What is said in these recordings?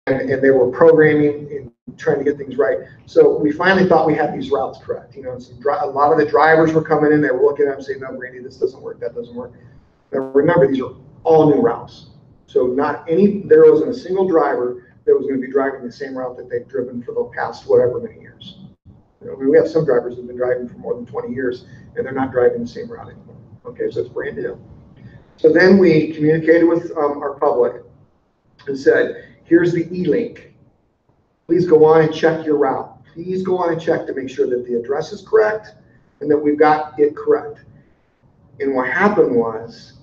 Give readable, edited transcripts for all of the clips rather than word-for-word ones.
and they were programming and trying to get things right. So we finally thought we had these routes correct. You know, a lot of the drivers were coming in, they were looking at them saying, no, Randy, this doesn't work, that doesn't work. Now remember, these are all new routes. So there wasn't a single driver that was going to be driving the same route that they've driven for the past whatever many years. You know, I mean, we have some drivers who've been driving for more than 20 years, and they're not driving the same route anymore. Okay, so it's brand new. So then we communicated with our public and said, here's the E-Link. Please go on and check your route. Please go on and check to make sure that the address is correct and that we've got it correct. And what happened was,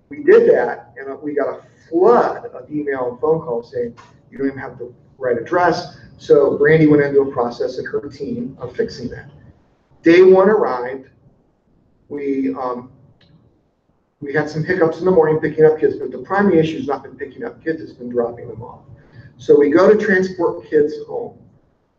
we did that, and we got a flood of email and phone calls saying, you don't even have the right address. So Brandy went into a process and her team of fixing that. Day one arrived. We had some hiccups in the morning picking up kids, but the primary issue has not been picking up kids, it's been dropping them off. So we go to transport kids home.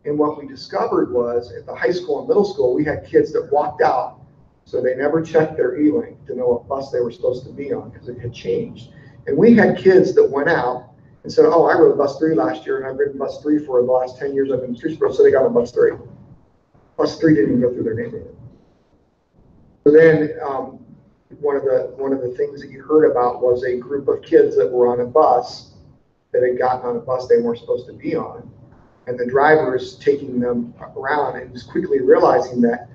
And what we discovered was at the high school and middle school, we had kids that walked out, so they never checked their E-Link to know what bus they were supposed to be on because it had changed. And we had kids that went out and said, oh, I rode bus 3 last year and I've ridden bus 3 for the last 10 years I've been in Streetsboro, so they got on bus 3. Bus 3 didn't even go through their neighborhood. So then one of the things that you heard about was a group of kids that were on a bus that had gotten on a bus they weren't supposed to be on. And the driver is taking them around and was quickly realizing that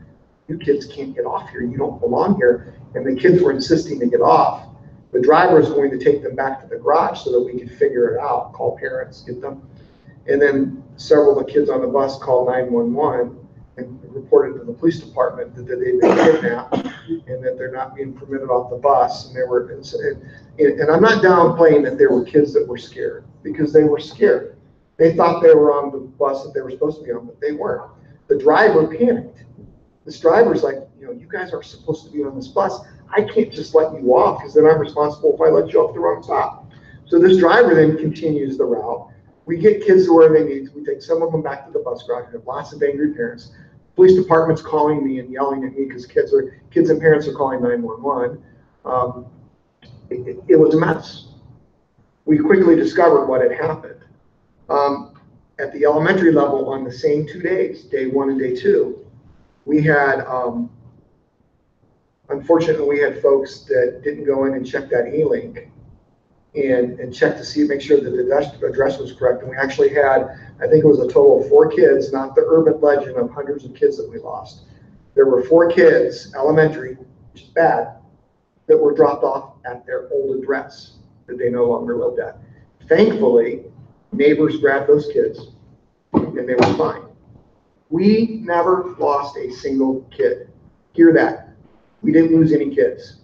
you kids can't get off here, you don't belong here. And the kids were insisting to get off. The driver is going to take them back to the garage so that we could figure it out, call parents, get them. And then several of the kids on the bus called 911 and reported to the police department that they'd been kidnapped and that they're not being permitted off the bus. And they were, and I'm not downplaying that there were kids that were scared, because they were scared. They thought they were on the bus that they were supposed to be on, but they weren't. The driver panicked. This driver's like, you know, you guys are supposed to be on this bus. I can't just let you off because then I'm responsible if I let you off the wrong stop. So this driver then continues the route. We get kids to where they need to. We take some of them back to the bus garage. We have lots of angry parents. Police department's calling me and yelling at me because kids and parents are calling 911. It was a mess. We quickly discovered what had happened. At the elementary level, on the same 2 days, day 1 and day 2, we had, unfortunately, we had folks that didn't go in and check that E-Link and check to see, make sure that the address was correct. And we actually had, I think it was a total of 4 kids, not the urban legend of hundreds of kids that we lost. There were 4 kids, elementary, which is bad, that were dropped off at their old address that they no longer lived at. Thankfully, neighbors grabbed those kids and they were fine. We never lost a single kid. Hear that. We didn't lose any kids.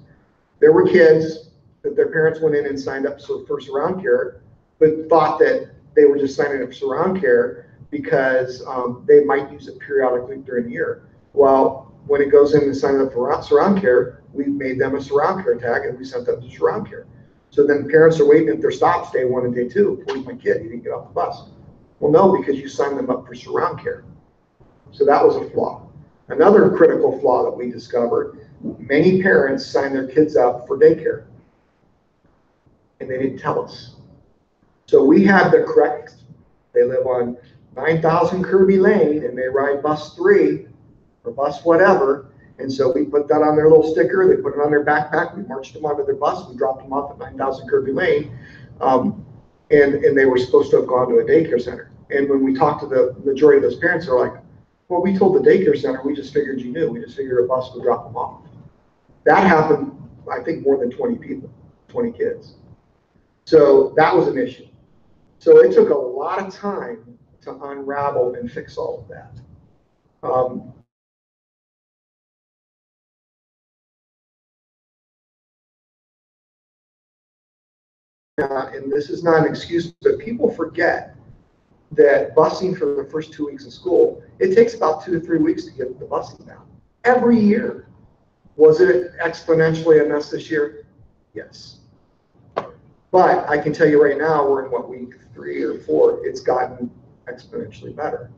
There were kids that their parents went in and signed up for surround care, but thought that they were just signing up for surround care because they might use it periodically during the year. Well, when it goes in and signs up for surround care, we made them a surround care tag and we sent them to surround care. So then parents are waiting at their stops day 1 and day 2. Where's my kid? He didn't get off the bus. Well, no, because you signed them up for surround care. So that was a flaw. Another critical flaw that we discovered, many parents signed their kids up for daycare and they didn't tell us. So we had the correct, they live on 9000 Kirby Lane and they ride bus 3 or bus whatever. And so we put that on their little sticker, they put it on their backpack, we marched them onto their bus, we dropped them off at 9000 Kirby Lane, and they were supposed to have gone to a daycare center. And when we talked to the majority of those parents, they're like, well, we told the daycare center, we just figured you knew, we just figured a bus would drop them off. That happened, I think, more than 20 people, 20 kids. So that was an issue. So it took a lot of time to unravel and fix all of that. And this is not an excuse, but people forget that busing for the first 2 weeks of school, it takes about 2 to 3 weeks to get the busing down. Every year. Was it exponentially a mess this year? Yes. But I can tell you right now, we're in what, week 3 or 4, it's gotten exponentially better.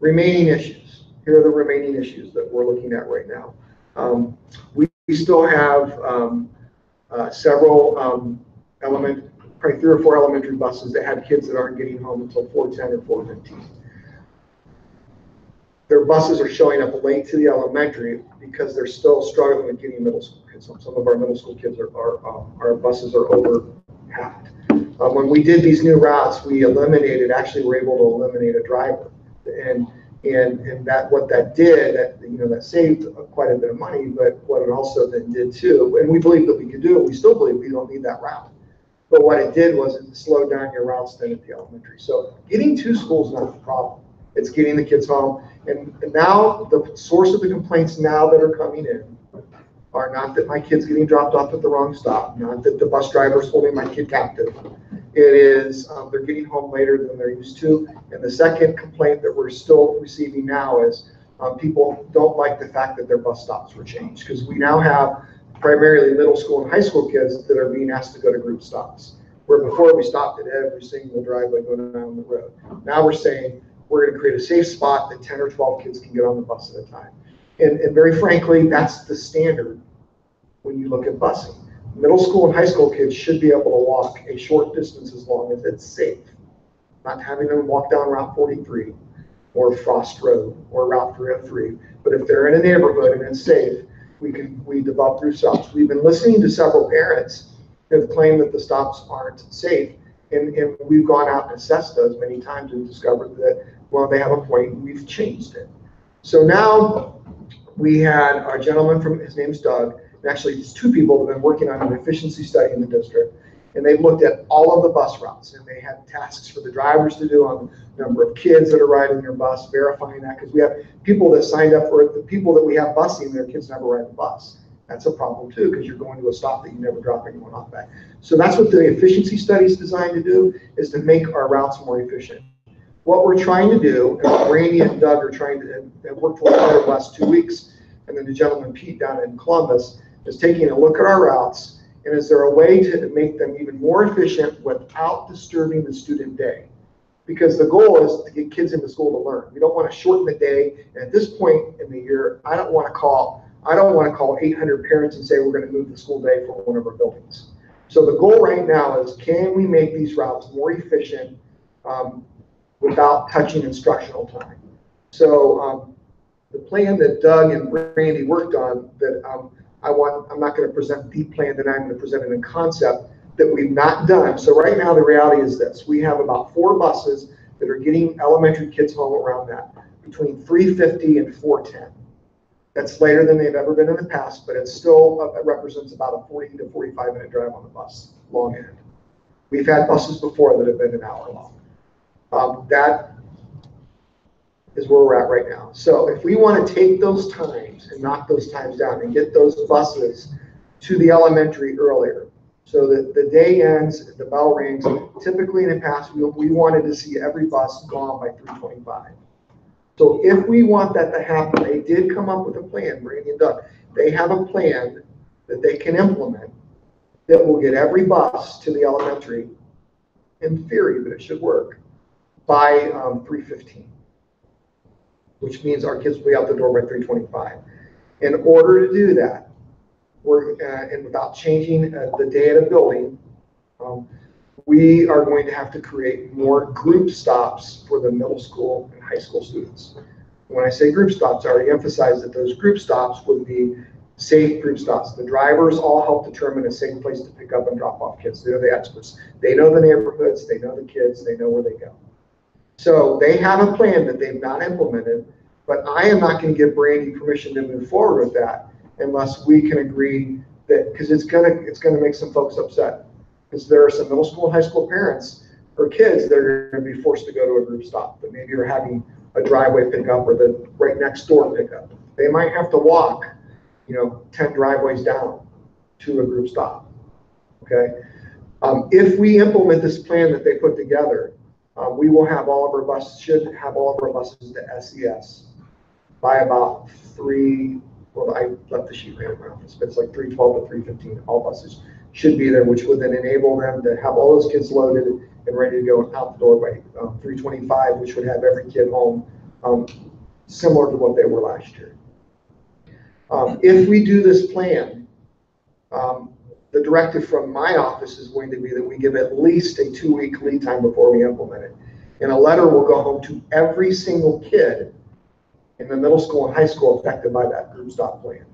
Remaining issues. Here are the remaining issues that we're looking at right now. We still have several probably 3 or 4 elementary buses that have kids that aren't getting home until 4:10 or 4:15. Their buses are showing up late to the elementary because they're still struggling with getting middle school kids home. Some of our middle school kids our buses are over half. When we did these new routes, we actually were able to eliminate a driver. And that what that did, that saved quite a bit of money, but what it also then did too, and we believe that we could do it, we still believe we don't need that route. But what it did was it slowed down your routes then at the elementary. So getting to school is not the problem. It's getting the kids home. And now the source of the complaints now that are coming in are not that my kid's getting dropped off at the wrong stop, not that the bus driver's holding my kid captive. It is they're getting home later than they're used to. And the second complaint that we're still receiving now is people don't like the fact that their bus stops were changed, because we now have primarily middle school and high school kids that are being asked to go to group stops, where before we stopped at every single driveway going down the road. Now we're saying we're going to create a safe spot that 10 or 12 kids can get on the bus at a time. And very frankly, that's the standard when you look at busing. Middle school and high school kids should be able to walk a short distance as long as it's safe. Not having them walk down Route 43 or Frost Road or Route 303. But if they're in a neighborhood and it's safe, we develop through stops. We've been listening to several parents who have claimed that the stops aren't safe. And we've gone out and assessed those many times and discovered that, well, they have a point, and we've changed it. So now we had our gentleman his name's Doug, and actually it's 2 people that have been working on an efficiency study in the district, and they've looked at all of the bus routes, and they had tasks for the drivers to do on the number of kids that are riding their bus, verifying that, because we have people that signed up for it, the people that we have busing, their kids never ride the bus. That's a problem too, because you're going to a stop that you never drop anyone off at. So that's what the efficiency study is designed to do, is to make our routes more efficient. What we're trying to do, and what Randy and Doug are trying to, have worked with over the last 2 weeks, and then the gentleman Pete down in Columbus, is taking a look at our routes, and is there a way to make them even more efficient without disturbing the student day? Because the goal is to get kids into school to learn. We don't want to shorten the day, and at this point in the year, I don't want to call 800 parents and say we're going to move the school day from one of our buildings. So the goal right now is, can we make these routes more efficient without touching instructional time? So the plan that Doug and Randy worked on, that I'm not going to present the plan, that I'm going to present it in concept that we've not done. So right now the reality is this: we have about 4 buses that are getting elementary kids home around that, between 3:50 and 4:10. That's later than they've ever been in the past, but it still represents about a 40 to 45 minute drive on the bus, long end. We've had buses before that have been an hour long. That is where we're at right now. So if we want to take those times and knock those times down and get those buses to the elementary earlier, so that the day ends, the bell rings, typically in the past, we wanted to see every bus gone by 3:25. So if we want that to happen, they did come up with a plan, Randy and Doug. They have a plan that they can implement that will get every bus to the elementary, in theory, but it should work, by 3:15, which means our kids will be out the door by 3:25. In order to do that, and without changing the day at a building, we are going to have to create more group stops for the middle school and high school students. When I say group stops, I already emphasized that those group stops would be safe group stops. The drivers all help determine a safe place to pick up and drop off kids. They're the experts. They know the neighborhoods, they know the kids, they know where they go. So they have a plan that they've not implemented, but I am not going to give Brandy permission to move forward with that unless we can agree that, because it's gonna make some folks upset. Because there are some middle school and high school parents or kids that are going to be forced to go to a group stop, that maybe are having a driveway pickup or the right next door pickup. They might have to walk, 10 driveways down to a group stop. Okay. If we implement this plan that they put together, we will have all of our buses, should have all of our buses to SES by about 3. Well, I left the sheet right around this, but it's like 3:12 to 3:15. All buses should be there, which would then enable them to have all those kids loaded and ready to go out the door by 3:25, which would have every kid home, similar to what they were last year. If we do this plan, the directive from my office is going to be that we give at least a 2-week lead time before we implement it. And a letter will go home to every single kid in the middle school and high school affected by that group stop plan.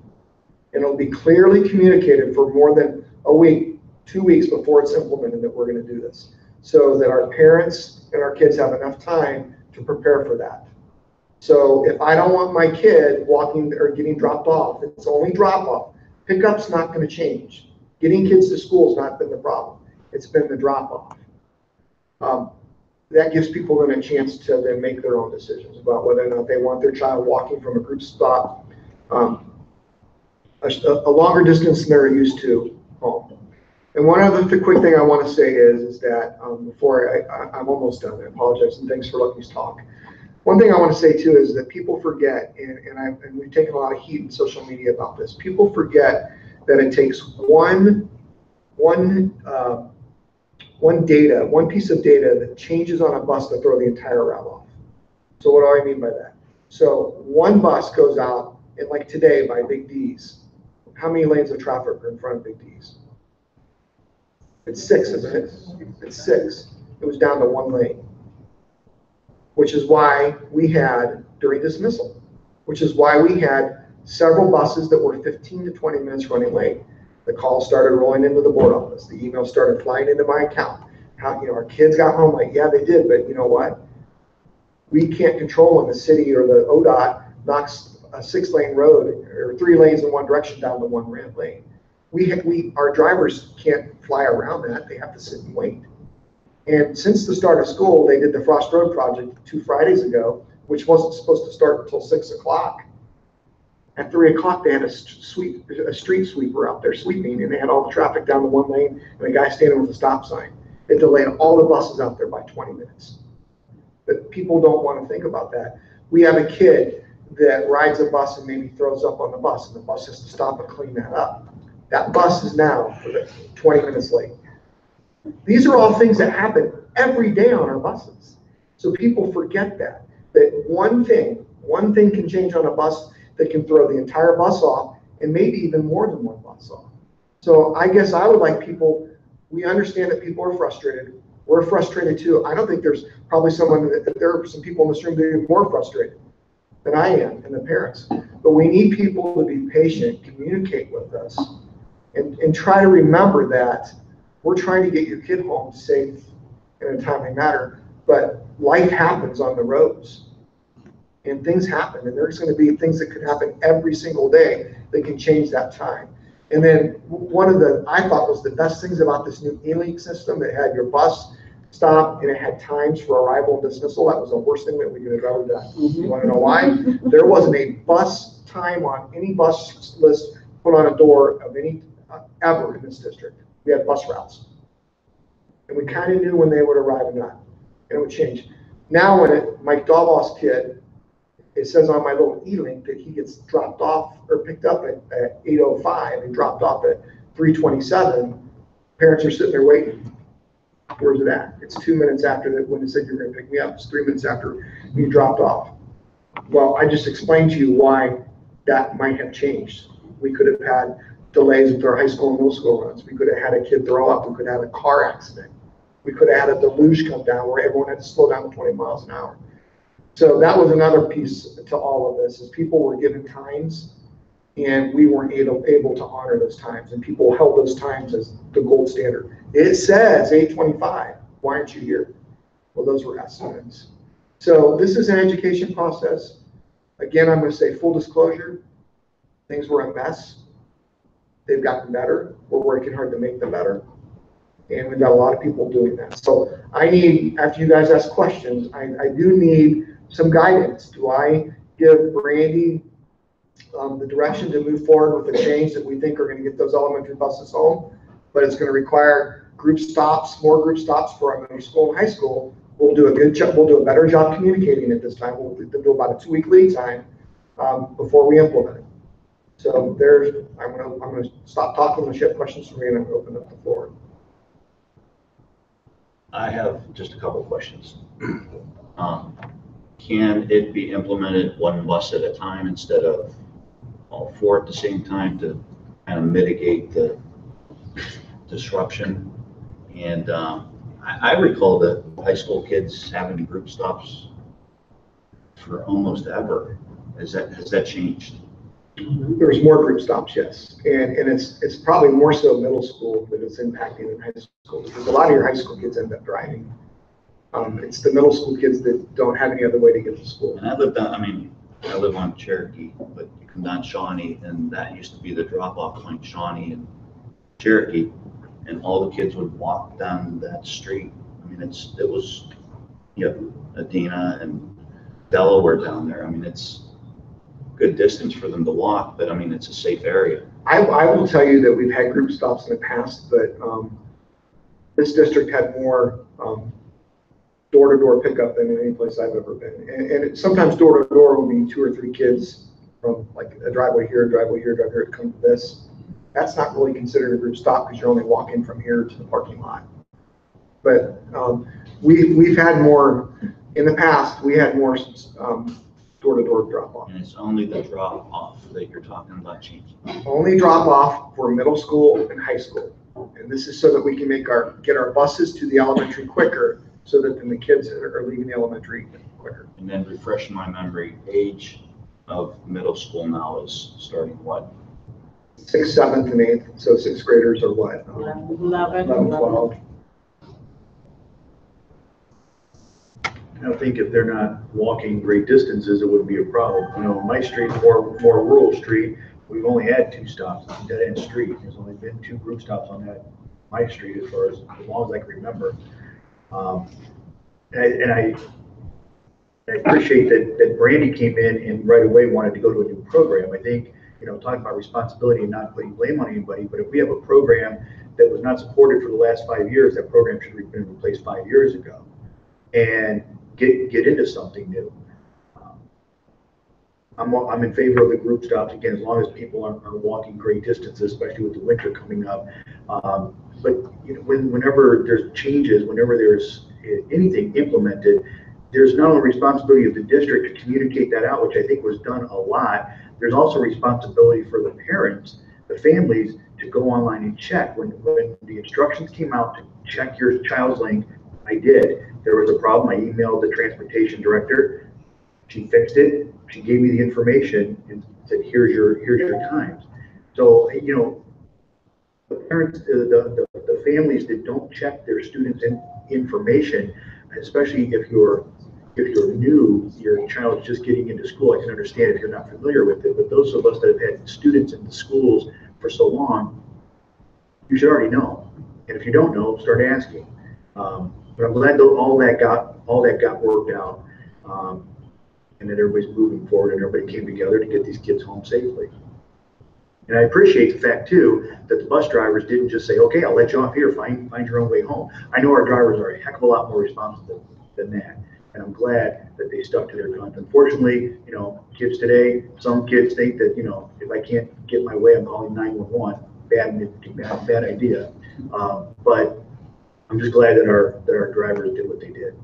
And it'll be clearly communicated for more than a week, 2 weeks before it's implemented that we're going to do this, so that our parents and our kids have enough time to prepare for that. So if I don't want my kid walking or getting dropped off, it's only drop off. Pickup's not going to change. Getting kids to school has not been the problem. It's been the drop off. That gives people then a chance to then make their own decisions about whether or not they want their child walking from a group stop a longer distance than they're used to home. And one other quick thing I want to say is that before I'm almost done, I apologize, and thanks for letting me talk. One thing I want to say too is that people forget, and we've taken a lot of heat in social media about this. People forget that it takes one piece of data that changes on a bus to throw the entire route off. So what do I mean by that? So one bus goes out, and like today by Big D's, how many lanes of traffic are in front of Big D's? It's 6, isn't it? It's 6. It was down to 1 lane, which is why we had, during dismissal, which is why we had several buses that were 15 to 20 minutes running late. The calls started rolling into the board office. The emails started flying into my account. How, our kids got home late. Yeah, they did, but you know what? We can't control when the city or the ODOT knocks a 6-lane road or 3 lanes in one direction down to 1 lane. Our drivers can't fly around that. They have to sit and wait. And since the start of school, they did the Frost Road project 2 Fridays ago, which wasn't supposed to start until 6 o'clock. At 3 o'clock, they had a street sweeper out there sweeping, and they had all the traffic down to 1 lane and a guy standing with a stop sign. It delayed all the buses out there by 20 minutes. But people don't want to think about that. We have a kid that rides a bus and maybe throws up on the bus, and the bus has to stop and clean that up. That bus is now 20 minutes late. These are all things that happen every day on our buses. So people forget that one thing can change on a bus that can throw the entire bus off, and maybe even more than 1 bus off. So I guess I would like people, we understand that people are frustrated. We're frustrated too. I don't think there's probably there are some people in this room that are more frustrated than I am, and the parents. But we need people to be patient, communicate with us, and try to remember that we're trying to get your kid home safe in a timely manner, but life happens on the roads. And things happen, and there's going to be things that could happen every single day that can change that time. And then one of the, I thought was the best things about this new E-Link system, that had your bus stop and it had times for arrival and dismissal. That was the worst thing that we could have ever done. You want to know why? There wasn't a bus time on any bus list put on a door of any ever in this district. We had bus routes, and we kind of knew when they would arrive or not, and it would change. Now when Mike Dalbaugh's kid, it says on my little E-Link that he gets dropped off or picked up at 8:05 and dropped off at 3:27. Parents are sitting there waiting. Where's it at? It's 2 minutes after that when it said you're going to pick me up. It's 3 minutes after you dropped off. Well, I just explained to you why that might have changed. We could have had delays with our high school and middle school runs. We could have had a kid throw up. We could have had a car accident. We could have had a deluge come down where everyone had to slow down to 20 miles an hour. So that was another piece to all of this, is people were given times and we weren't able to honor those times, and people held those times as the gold standard. It says 8:25. Why aren't you here? Well, those were estimates. So this is an education process. Again, I'm going to say full disclosure, things were a mess. They've gotten better. We're working hard to make them better. And we've got a lot of people doing that. So I need, after you guys ask questions, I do need some guidance. Do I give Brandy the direction to move forward with the change that we think are going to get those elementary buses home? But it's going to require group stops, more group stops for our middle school and high school. We'll do a good job. We'll do a better job communicating at this time. We'll do about a 2-week lead time before we implement it. So I'm going to stop talking. Unless you have questions for me, and I'm going to open up the floor. I have just a couple of questions. Can it be implemented 1 bus at a time instead of all 4 at the same time to kind of mitigate the disruption. And I recall that high school kids having group stops for almost ever. Has that changed? There's more group stops, yes. And it's probably more so middle school that it's impacting than high school, because a lot of your high school kids end up driving. It's the middle school kids that don't have any other way to get to school. And I live on Cherokee, but you come down Shawnee, and that used to be the drop-off point, Shawnee and Cherokee, and all the kids would walk down that street. I mean, it was, Adina and Delaware down there. I mean, it's good distance for them to walk, but I mean, it's a safe area. I will tell you that we've had group stops in the past, but this district had more door-to-door pickup than any place I've ever been. And sometimes door-to-door will be 2 or 3 kids from like a driveway here, driveway here, driveway here to come to this. That's not really considered a group stop because you're only walking from here to the parking lot. But we've had more, in the past, we had more door-to-door drop-off. And it's only the drop-off that you're talking about changing. Only drop-off for middle school and high school. And this is so that we can get our buses to the elementary quicker, so that then the kids are leaving the elementary quicker. And then refreshing my memory, age of middle school now is starting what? 6th, 7th, and 8th. So 6th graders are what? 11, 12. I think if they're not walking great distances, it wouldn't be a problem. My street's more rural street. We've only had 2 stops. It's a dead-end street. There's only been 2 group stops on my street as long as I can remember. And I appreciate that Brandy came in and right away wanted to go to a new program. I think, talking about responsibility and not putting blame on anybody, but if we have a program that was not supported for the last 5 years, that program should have been replaced 5 years ago and get into something new. I'm in favor of the group stops, again, as long as people aren't walking great distances, especially with the winter coming up. But whenever there's changes, whenever there's anything implemented, there's not only responsibility of the district to communicate that out, which I think was done a lot. There's also responsibility for the parents, the families, to go online and check. When the instructions came out to check your child's link, I did. There was a problem. I emailed the transportation director. She fixed it. She gave me the information and said, "Here's your times." So the parents, the families that don't check their students' information, especially if you're new, your child's just getting into school. I can understand if you're not familiar with it, but those of us that have had students in the schools for so long, you should already know. And if you don't know, start asking. But I'm glad all that got worked out, and that everybody's moving forward and everybody came together to get these kids home safely. And I appreciate the fact too that the bus drivers didn't just say, "Okay, I'll let you off here. Find your own way home." I know our drivers are a heck of a lot more responsible than that, and I'm glad that they stuck to their guns. Unfortunately, kids today, some kids think that if I can't get my way, I'm calling 911. Bad idea. But I'm just glad that our drivers did what they did.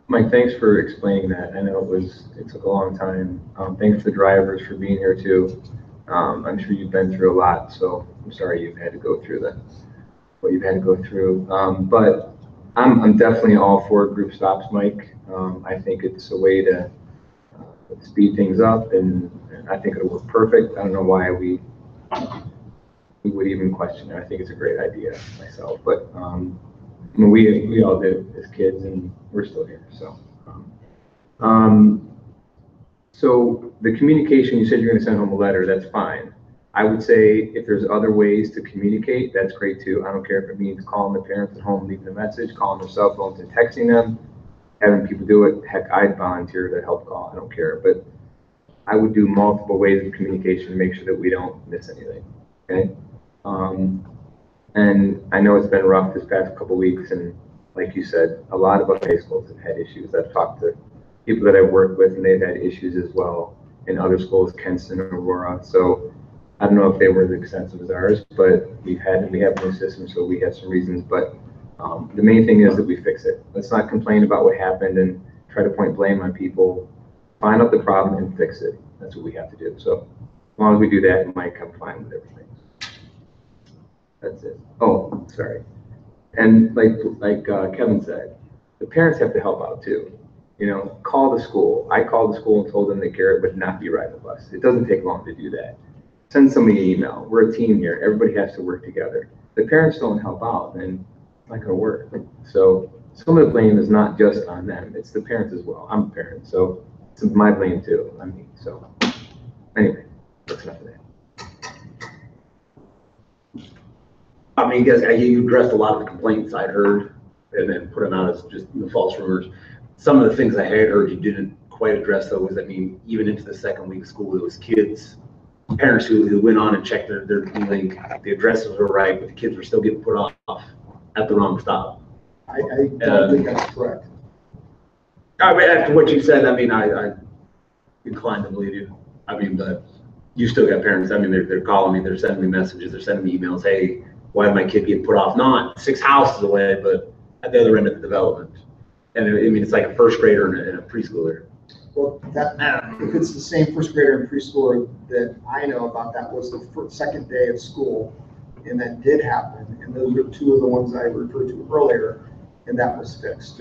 Mike, thanks for explaining that. I know it took a long time. Thanks to the drivers for being here too. I'm sure you've been through a lot, so I'm sorry you've had to go through what you've had to go through. But I'm definitely all for group stops, Mike. I think it's a way to speed things up, and I think it'll work perfect. I don't know why we would even question it. I think it's a great idea myself, but we all did as kids, and we're still here. So the communication, you said you're going to send home a letter. That's fine. I would say if there's other ways to communicate, that's great too. I don't care if it means calling the parents at home, leaving a message, calling their cell phones and texting them, having people do it. Heck, I'd volunteer to help call. I don't care, but I would do multiple ways of communication to make sure that we don't miss anything. Okay. And I know it's been rough this past couple weeks, and like you said, a lot of our high schools have had issues. I've talked to people that I've worked with, and they've had issues as well in other schools, Kenston, Aurora. So I don't know if they were as extensive as ours, but we have new systems, so we have some reasons. But the main thing is that we fix it. Let's not complain about what happened and try to point blame on people. Find out the problem and fix it. That's what we have to do. So as long as we do that, Mike, I'm fine with everything. That's it. Oh, sorry. And like Kevin said, the parents have to help out too. You know, call the school. I called the school and told them that Garrett would not be riding the bus. It doesn't take long to do that. Send somebody an email. We're a team here. Everybody has to work together. The parents don't help out, then it's not gonna work. So some of the blame is not just on them. It's the parents as well. I'm a parent, so it's my blame too. I mean, so anyway, that's enough of that. I mean, guys, you addressed a lot of the complaints I'd heard and then put them out as just false rumors. Some of the things I had heard you didn't quite address though was, I mean, even into the second week of school, there was kids, parents who went on and checked their link, the addresses were right, but the kids were still getting put off at the wrong stop. I don't think that's correct. I mean, after what you said, I mean, I inclined to believe you. I mean, but you still got parents, I mean, they're calling me, they're sending me messages, they're sending me emails, hey, why did my kid get put off? Not 6 houses away, but at the other end of the development. And I mean, it's like a first grader and a preschooler. Well, if it's the same first grader and preschooler that I know about, that was the second day of school, and that did happen. And those are two of the ones I referred to earlier, and that was fixed.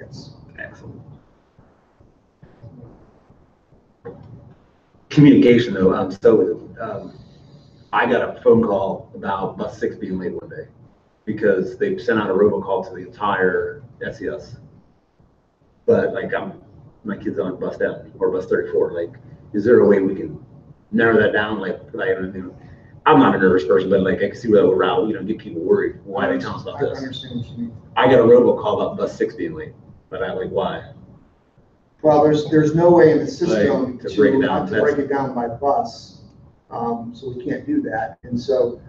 Yes. Excellent. Communication though, I got a phone call about bus 6 being late one day because they sent out a robocall to the entire SES. But like my kid's on bus 10 or bus 34. Like, is there a way we can narrow that down? Like, I'm not a nervous person, but like I can see where that would route, get people worried. Why are they telling us about this? I understand what you mean. I got a robocall about bus 6 being late, but I'm like, why? Well, there's no way in the system to break it down by bus, so we can't do that. And so,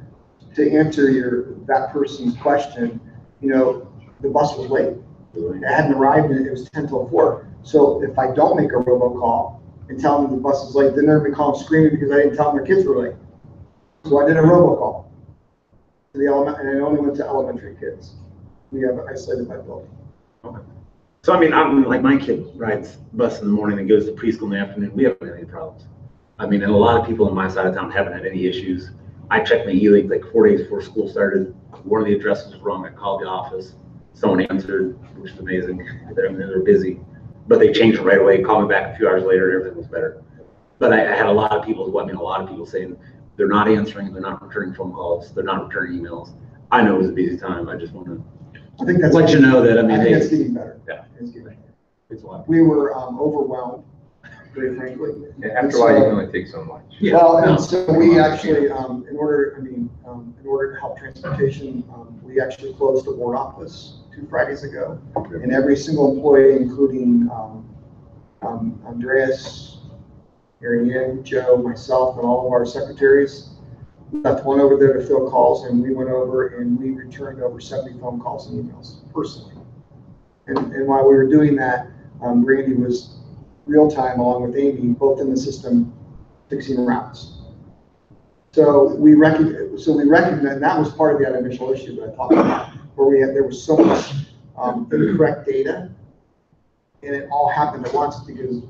to answer that person's question, the bus was late. It hadn't arrived, and it was 10 till 4. So if I don't make a robocall and tell them the bus is late, then they're gonna be calling screaming because I didn't tell them their kids were late. So I did a robocall to the and I only went to elementary kids. We have isolated by building. Okay. So I mean, I'm like, my kid rides bus in the morning and goes to preschool in the afternoon. We haven't had any problems. I mean, and a lot of people on my side of town haven't had any issues. I checked my E-Link like 4 days before school started. One of the addresses was wrong. I called the office. Someone answered, which was amazing. They're busy, but they changed it right away. Called me back a few hours later. Everything was better. But I had a lot of people saying they're not answering, they're not returning phone calls, they're not returning emails. I know it was a busy time. I just want to let you know that, I mean, it's getting better. Yeah. It's getting better. It's a lot. We were overwhelmed, very frankly. After a while, you can only take so much. Yeah. Well, and so we actually, in order to help transportation, we actually closed the board office 2 Fridays ago. And every single employee, including Andreas, Mary Ann, Joe, myself, and all of our secretaries, left one over there to fill calls, and we went over and we returned over 70 phone calls and emails personally. And while we were doing that, Randy was real time along with Amy, both in the system, fixing routes. So we recognized, and that was part of that initial issue that I talked about, where there was so much incorrect data, and it all happened at once because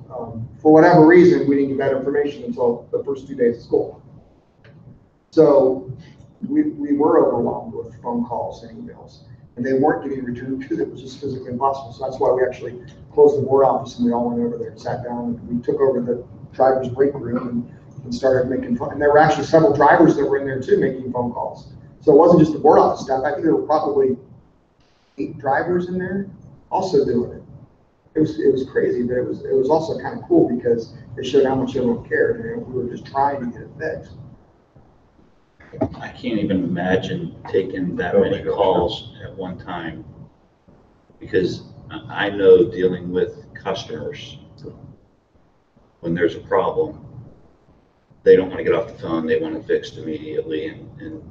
for whatever reason, we didn't get that information until the first 2 days of school. So we were overwhelmed with phone calls and emails, and they weren't getting returned because it was just physically impossible. So that's why we actually closed the board office and we all went over there and sat down, and we took over the driver's break room and started making phone. And there were actually several drivers that were in there too making phone calls. So it wasn't just the board office staff. I think there were probably 8 drivers in there also doing it. It was crazy, but it was also kind of cool because it showed how much everyone cared, and we were just trying to get it fixed. I can't even imagine taking that many calls at one time, because I know dealing with customers, when there's a problem, they don't want to get off the phone, they want it fixed immediately, and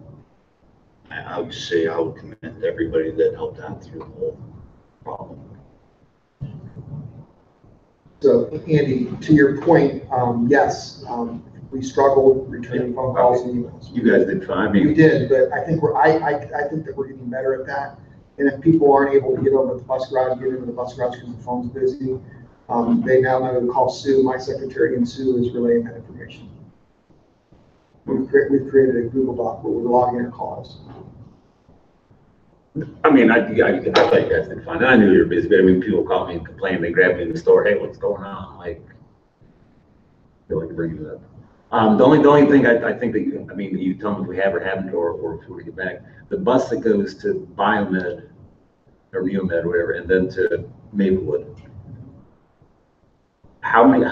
I would say I would commend everybody that helped out through the whole problem. So Andy, to your point, yes, we struggled returning phone calls and emails. You guys did fine. I mean, We did, but I think I think that we're getting better at that. And if people aren't able to get over to the bus garage, get into the bus garage because the phone's busy, they now know to call Sue, my secretary, and Sue is relaying that information. We've created a Google Doc where we're logging our calls. I mean, I thought you guys did fine. And I knew you were busy, but I mean, people call me and complain. They grab me in the store. Hey, what's going on? Like, feel like bringing it up. The only thing I think that you tell me if we have or haven't, or if we were to get back, the bus that goes to Biomed or Neomed or whatever, and then to Maplewood. How many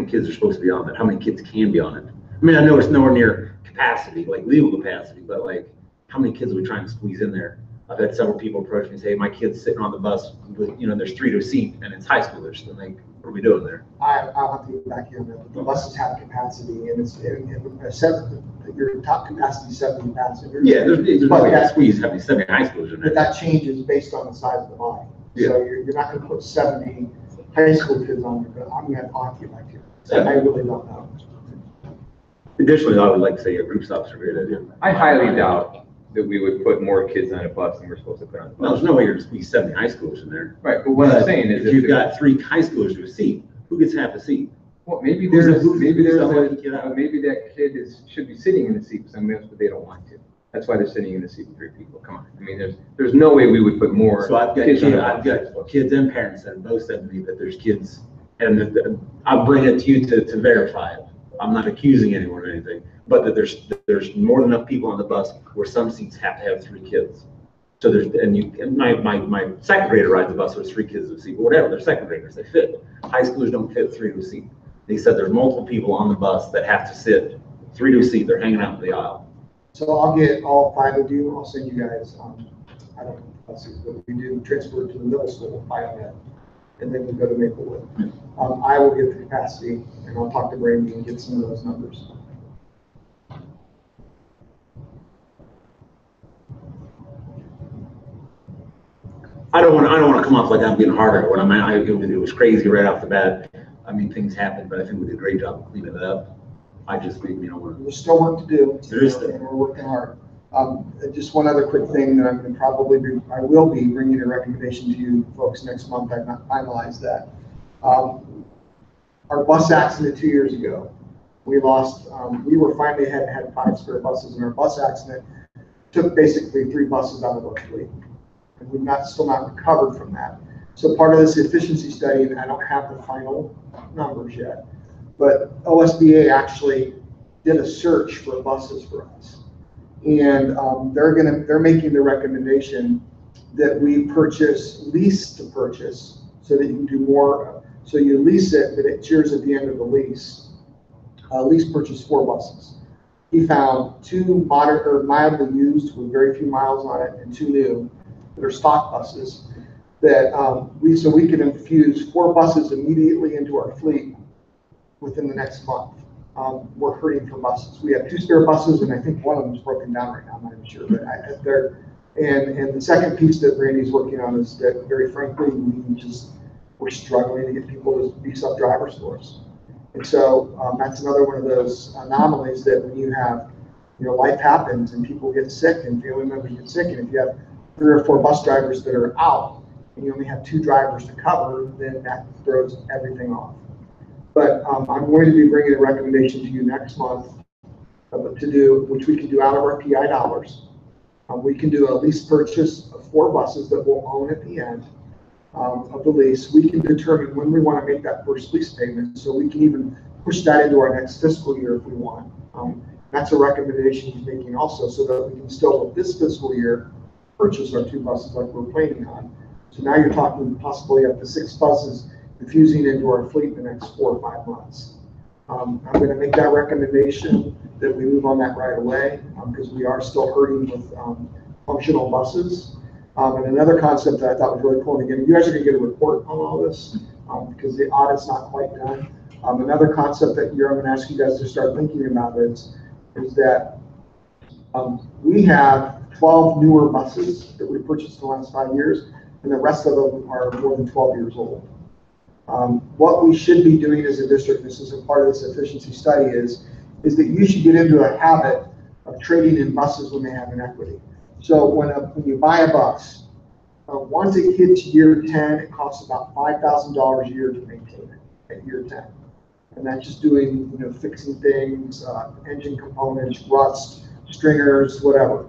kids are supposed to be on that? How many kids can be on it? I mean, I know it's nowhere near capacity, like legal capacity, but like, how many kids are we trying to squeeze in there? I've had several people approach me and say, hey, my kid's sitting on the bus with, there's 3 to a seat and it's high schoolers. And like, what are we doing there? I'll have to get back in. The buses have capacity, and your top capacity is 70 passengers. Yeah, there's but no that, squeeze having 70 high schoolers in there. but that changes based on the size of the body. Yeah. So you're not going to put 70 high school kids on there, but I'm going to have occupy here. So I really don't know. Additionally, I would like to say a group stop's a great idea. I highly doubt that we would put more kids on a bus than we're supposed to put on the Well, bus. there's no way you're going to squeeze 70 high schoolers in there. Right, but what I'm saying is if you've got 3 high schoolers to a seat, who gets half a seat? well, maybe who's there's, the- who's maybe the there's, somebody to get out? maybe that kid should be sitting in the seat with somebody else, but they don't want to. That's why they're sitting in the seat with 3 people. Come on. I mean, there's no way we would put more So I've got kids on a I've bus. got kids and parents that have both said to me that there's kids, and I'll bring it to you to verify it. I'm not accusing anyone or anything, but that there's more than enough people on the bus where some seats have to have 3 kids. So my second grader rides the bus with 3 kids in a seat, but whatever, they're second graders, they fit. High schoolers don't fit 3 to a seat. They said there's multiple people on the bus that have to sit 3 to a seat, they're hanging out in the aisle. So I'll get all 5 of you. I'll send you guys. I don't know buses, but we do transfer to the middle school, Biomed, and then we go to Maplewood. I will get the capacity, and I'll talk to Brandy and get some of those numbers. I don't want to come off like I'm being harder when it was crazy right off the bat. I mean, things happen, but I think we did a great job of cleaning it up. I just think, There's still work to do. There is still. And we're working hard. Just one other quick thing that I'm going to I will be bringing a recommendation to you folks next month. I've not finalized that. Our bus accident 2 years ago, we lost, we were finally had 5 spare buses, and our bus accident took basically 3 buses out of our fleet. And we've still not recovered from that. So part of this efficiency study, and I don't have the final numbers yet, but OSBA actually did a search for buses for us. And they're making the recommendation that we lease to purchase, so that you can do more. So you lease it, but it's yours at the end of the lease. Lease purchase 4 buses. He found 2 mildly used with very few miles on it, and 2 new that are stock buses that so we can infuse 4 buses immediately into our fleet within the next month. We're hurting for buses. We have 2 spare buses, and I think one of them is broken down right now. I'm not even sure, but and the second piece that Randy's working on is that, very frankly, we're struggling to get people to be sub-drivers for us. And so that's another one of those anomalies that when you have, life happens and people get sick and family members get sick, and if you have 3 or 4 bus drivers that are out and you only have 2 drivers to cover, then that throws everything off. But I'm going to be bringing a recommendation to you next month to do, which we can do out of our PI dollars. We can do a lease purchase of 4 buses that we'll own at the end of the lease. We can determine when we want to make that first lease payment, so we can even push that into our next fiscal year if we want. That's a recommendation he's making also, so that we can still, with this fiscal year, purchase our 2 buses like we're planning on. So now you're talking possibly up to 6 buses infusing into our fleet in the next 4 or 5 months. I'm going to make that recommendation that we move on that right away, because we are still hurting with functional buses. And another concept that I thought was really cool, and again, you guys are going to get a report on all this, because the audit's not quite done. Another concept that I'm going to ask you guys to start thinking about is that we have 12 newer buses that we purchased in the last 5 years, and the rest of them are more than 12 years old. What we should be doing as a district, this is a part of this efficiency study, is that you should get into a habit of trading in buses when they have an equity. So when you buy a bus, once it hits year 10, it costs about $5,000 a year to maintain it at year 10. And that's just doing, fixing things, engine components, rust, stringers, whatever.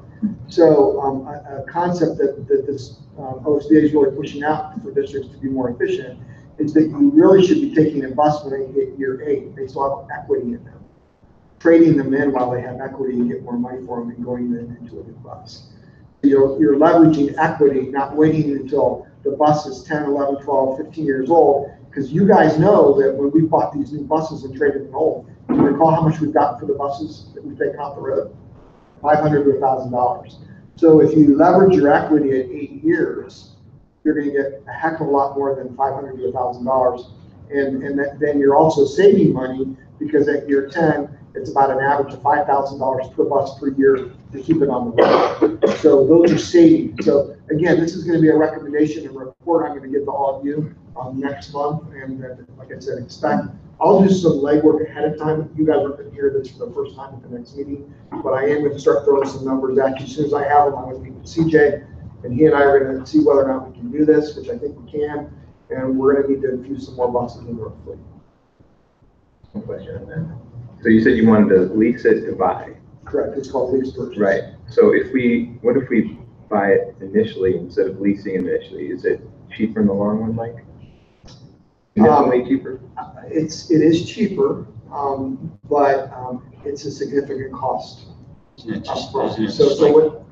So a concept that this OSBA is really pushing out for districts to be more efficient is that you really should be taking a bus when they hit year 8. They still have equity in them. Trading them in while they have equity and get more money for them and going then into a new bus. You're leveraging equity, not waiting until the bus is 10, 11, 12, 15 years old, because you guys know that when we bought these new buses and traded them old, do you recall how much we've gotten for the buses that we've taken off the road? $500 to $1,000. So if you leverage your equity at 8 years, you're going to get a heck of a lot more than $500 to $1,000. And then you're also saving money because at year 10, it's about an average of $5,000 per bus per year to keep it on the road. So those are savings. So again, this is going to be a recommendation and report I'm going to give to all of you next month. And like I said, I'll do some legwork ahead of time. You guys are going to hear this for the first time at the next meeting, but I am going to start throwing some numbers at you. As soon as I have them, I'm going to meet with CJ, and he and I are going to see whether or not we can do this, which I think we can. And we're going to need to infuse some more buses into our fleet. One question on that. So you said you wanted to lease it to buy. Correct. It's called lease purchase. Right. So what if we buy it initially instead of leasing initially? Is it cheaper in the long run, Mike? Definitely cheaper. It is cheaper, but it's a significant cost. Isn't it just, upfront. isn't it So just like what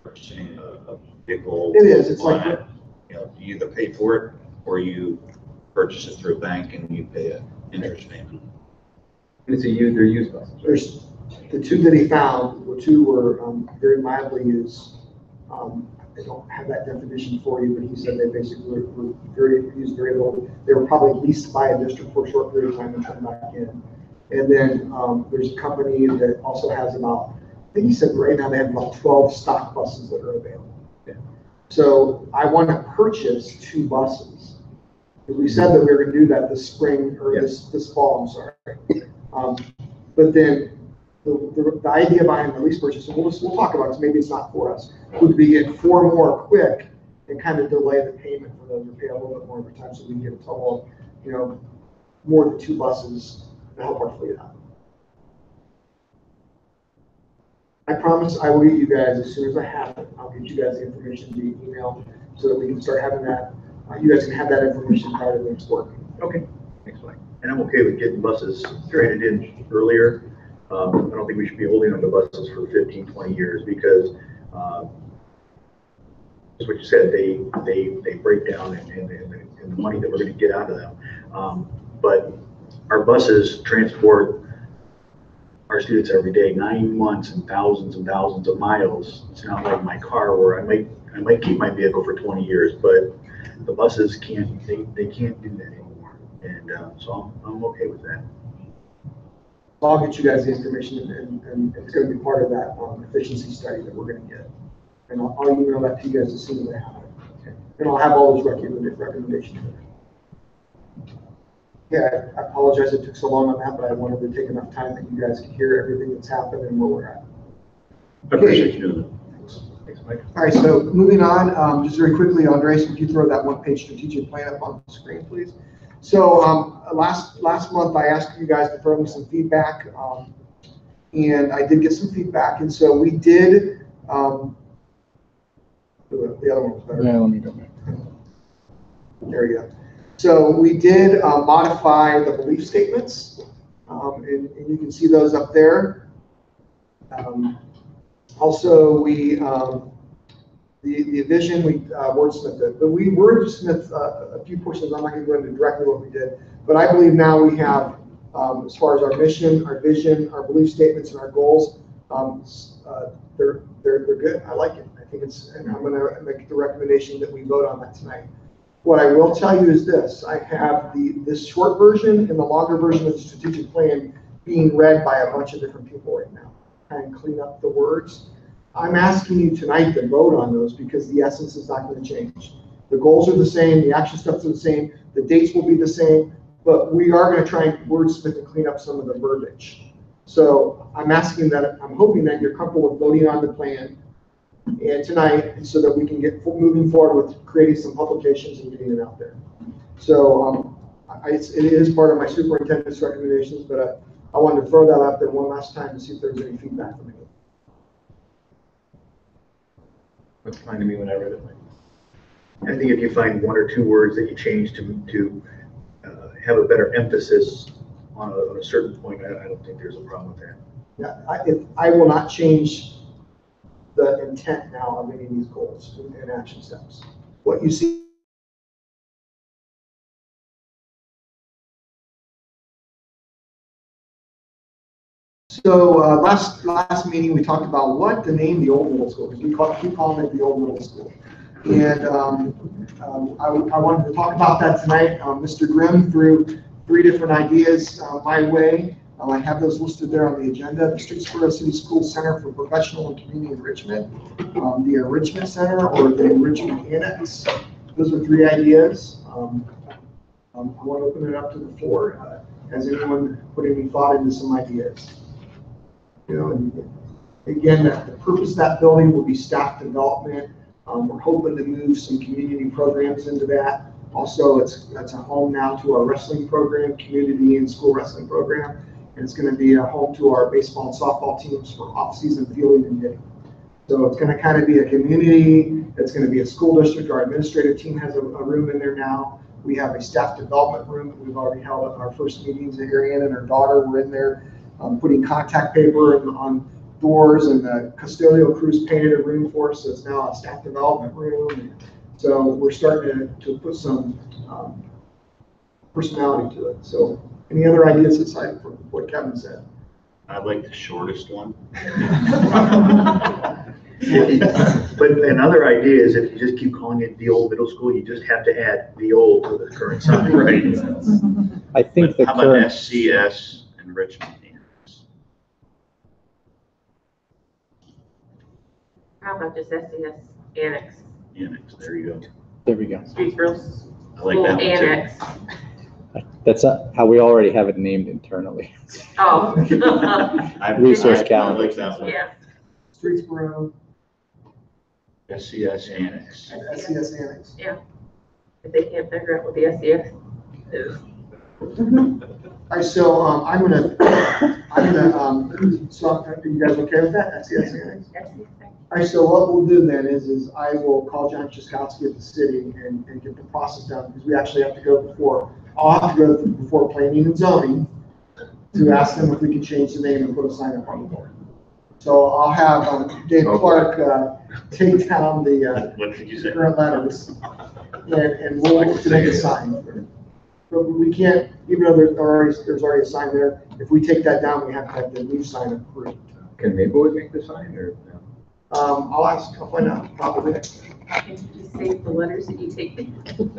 purchasing a vehicle? it is, it's like, You know, you either pay for it or you purchase it through a bank and you pay an interest payment. They're used buses. Right? there's the two that he found, were very mildly used. I don't have that definition for you, but he said they basically were used very little. They were probably leased by a district for a short period of time and turned back in. And then there's a company that also has about, I think he said right now they have about 12 stock buses that are available. Yeah. So I want to purchase 2 buses. We said that we were going to do that this spring, or this fall, I'm sorry. But then the idea behind the lease purchase, and we'll talk about this, maybe it's not for us, would be get 4 more quick and kind of delay the payment for those, or pay a little bit more over time so we can get a total of, more than 2 buses to help our fleet out. I promise I will get you guys, as soon as I have it, I'll get you guys the information via email so that we can start having that. You guys can have that information prior to the next work. Okay. Thanks, Mike. And I'm okay with getting buses traded in earlier. I don't think we should be holding on to buses for 15, 20 years because that's what you said, they break down and the money that we're going to get out of them. But our buses transport our students every day, 9 months and thousands of miles. It's not like my car where I might keep my vehicle for 20 years, but the buses can't, they can't do that anymore. And so I'm okay with that. I'll get you guys the information, and it's going to be part of that efficiency study that we're going to get. And I'll email that to you guys as soon as I have it. Okay. And I'll have all those recommendations. Yeah, I apologize it took so long on that, but I wanted to take enough time that you guys could hear everything that's happened and where we're at. I appreciate you doing that. Thanks, Mike. All right, so moving on, just very quickly, Andres, would you throw that 1-page strategic plan up on the screen, please? So last month I asked you guys to throw me some feedback, and I did get some feedback, and so we did. The other one was better. Yeah, let me go back. There we go. So we did modify the belief statements, and you can see those up there. Also, the vision, we wordsmithed it, but we wordsmithed a few portions. I'm not going to go into directly what we did, but I believe now we have, as far as our mission, our vision, our belief statements, and our goals, they're good. I like it. I think and I'm going to make the recommendation that we vote on that tonight. What I will tell you is this: I have this short version and the longer version of the strategic plan being read by a bunch of different people right now, and clean up the words. I'm asking you tonight to vote on those because the essence is not going to change. The goals are the same, the action steps are the same, the dates will be the same, but we are going to try and wordsmith and clean up some of the verbiage. So I'm hoping that you're comfortable with voting on the plan and tonight, so that we can get moving forward with creating some publications and getting it out there. So it is part of my superintendent's recommendations, but I wanted to throw that out there one last time to see if there's any feedback from you. That's fine to me when I read it. I think if you find one or two words that you change to have a better emphasis on a certain point, I don't think there's a problem with that. Yeah, I will not change the intent now of any of these goals and action steps. What you see. So last meeting, we talked about what to name the old middle school, because we keep calling it the old middle school. And I wanted to talk about that tonight. Mr. Grimm threw 3 different ideas my way. I have those listed there on the agenda. The Streetsboro City School Center for Professional and Community Enrichment, the Enrichment Center, or the Enrichment Annex. Those are 3 ideas. I want to open it up to the floor. Has anyone put any thought into some ideas? You know, and again, the purpose of that building will be staff development. We're hoping to move some community programs into that. Also, it's a home now to our wrestling program, community and school wrestling program. And it's going to be a home to our baseball and softball teams for off-season fielding and hitting. So it's going to kind of be a community. It's going to be a school district. Our administrative team has a room in there now. We have a staff development room that we've already held at our first meetings. Ariane and her daughter were in there putting contact paper on doors, and the custodial crews painted a room for us. So it's now a staff development room. So we're starting to put some personality to it. So any other ideas aside from what Kevin said? I like the shortest one. But another idea is if you just keep calling it the old middle school, you just have to add the old to the current sign. Right. I think But the how about current, SCS Enrichment Annex? How about just SCS Annex, Annex, there you go. there we go. Streetsboro I like School that one too. Annex? That's how we already have it named internally. Oh. Resource I calendar. like that one. Yeah, Streetsboro, SCS Annex. SCS Annex. if they can't figure out what the SCS is. All right, so I'm gonna, so are you guys okay with that? SCS Annex? All right, so what we'll do then is I will call John Chaskowski at the city and get the process done, because we actually have to go before, I'll have to go before planning and zoning to ask them if we can change the name and put a sign up on the door. So I'll have Dave Clark take down the What did you say? current letters and we'll look to make a sign. But we can't, even though there's already a sign there, if we take that down, we have to have the new sign approved. Can Maplewood make the sign or no? I'll ask, I'll find out, probably. Can you just save the letters that you take and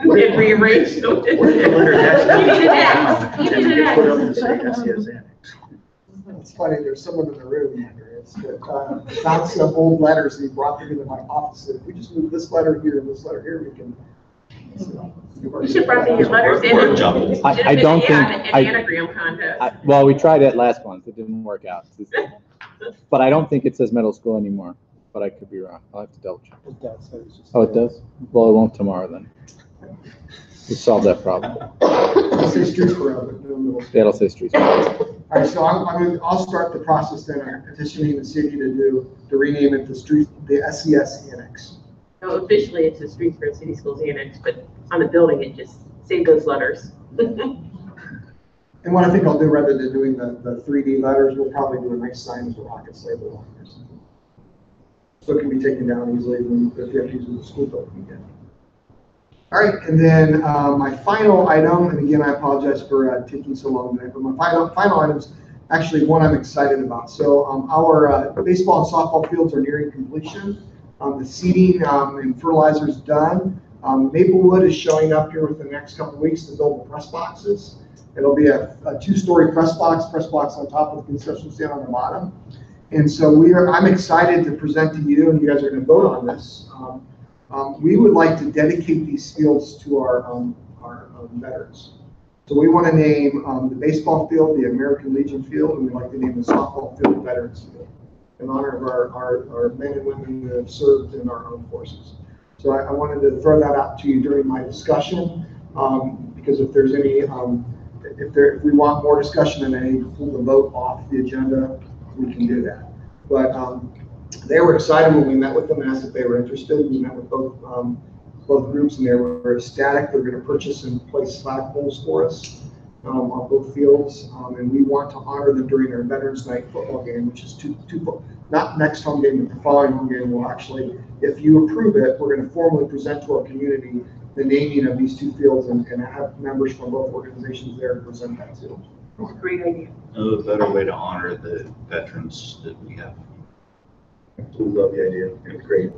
rearrange them? What if the letter has- You need an X. You Has to need an get put up and X. say SCS Annex. It's funny, there's someone in the room, found some old letters and he brought them into my office. Said, if we just move this letter here and this letter here, we can. You should bring your letters in. Word jumble. I don't think- An I- anagram contest. Well, we tried it last month. It didn't work out. But I don't think it says middle school anymore, but I could be wrong. I'll have to double check. Oh, it does? Well, it won't tomorrow then. We solved that problem. It says Streetsboro, but no middle school. That'll say streets. All right, so I'll start the process then, petitioning the city to rename it the SCS Annex. No, officially it's the Streetsboro City Schools Annex, but on the building, it just save those letters. And what I think I'll do, rather than doing the 3D letters, we'll probably do a nice sign with a rocket label on it. So it can be taken down easily when if you have to use it in the school building again. All right, and then my final item, and again, I apologize for taking so long today, but my final item is actually one I'm excited about. So our baseball and softball fields are nearing completion. The seeding and fertilizer is done. Maplewood is showing up here within the next couple of weeks to build the press boxes. It'll be a 2-story press box on top with concession stand on the bottom. And so I'm excited to present to you, and you guys are going to vote on this. We would like to dedicate these fields to our veterans. So we want to name the baseball field the American Legion Field, and we'd like to name the softball field Veterans Field in honor of our men and women who have served in our armed forces. So I wanted to throw that out to you during my discussion, because if there's any, if we want more discussion and I need to pull the vote off the agenda, we can do that. But They were excited when we met with them and asked if they were interested. We met with both groups and they were ecstatic. They're going to purchase and place flagpoles for us on both fields. And we want to honor them during our Veterans Night football game, which is not next home game, but the following home game. We'll actually, if you approve it, we're going to formally present to our community the naming of these two fields and have members from both organizations there to present that to. It's a great idea. No better way to honor the veterans that we have. We love the idea. It's great.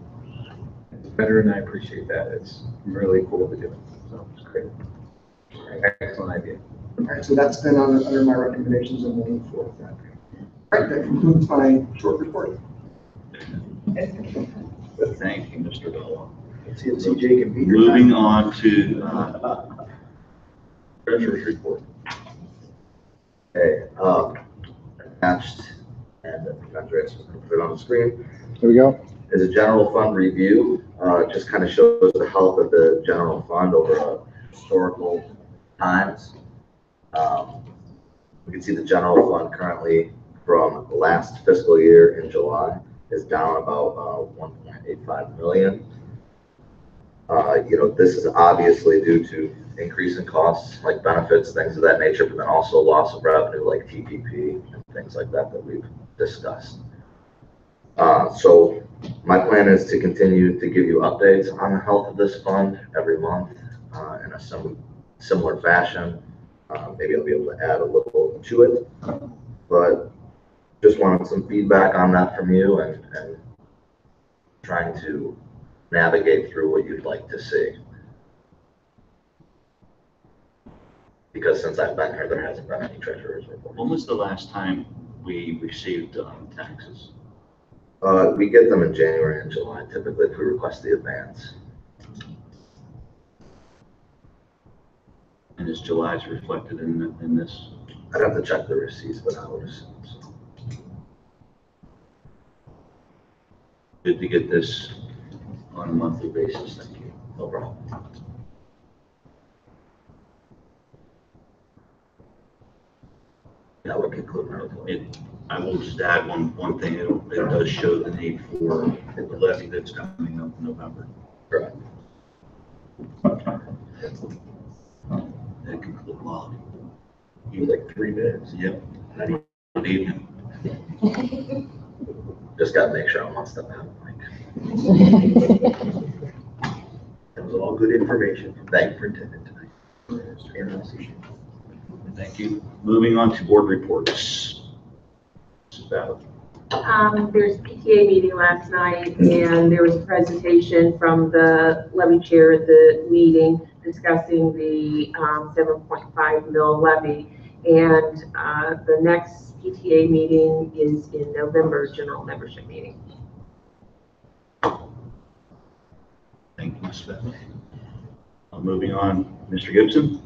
Better, and I appreciate that. It's really cool to do. So it's great. Excellent idea. All right, so that's been under my recommendations and we'll move forward with that. All right, that concludes my short report. Thank you, Mr. Bell. Let's see if CJ can beat your Moving time. on to treasurer's report. Okay, attached, and Andreas will put it on the screen, Here we go. is a general fund review. It just kind of shows the health of the general fund over historical times. We can see the general fund currently from last fiscal year in July is down about 1.85 million. This is obviously due to increase in costs like benefits, things of that nature, but then also loss of revenue like TPP and things like that that we've discussed. So my plan is to continue to give you updates on the health of this fund every month in a similar fashion. Maybe I'll be able to add a little to it, but just wanted some feedback on that from you and trying to navigate through what you'd like to see. Because since I've been here, there hasn't been any treasurer's report. When was the last time we received taxes? We get them in January and July, typically if we request the advance. And is July's reflected in this? I'd have to check the receipts, but I would assume so. Good to get this on a monthly basis, thank you. No problem. That would conclude my report. I will just add one thing, it does show the need for the levy that's coming up in November. Correct. That concludes, well, You like 3 minutes. yep. Good evening. Just gotta make sure I'm on step out. That was all good information from the Thank you. superintendent tonight. Thank you. Moving on to board reports. Mrs. Ballard. There's a PTA meeting last night and there was a presentation from the levy chair at the meeting discussing the 7.5 mil levy. And the next PTA meeting is in November, general membership meeting. Thank you, Ms. Ballard. Moving on, Mr. Gibson.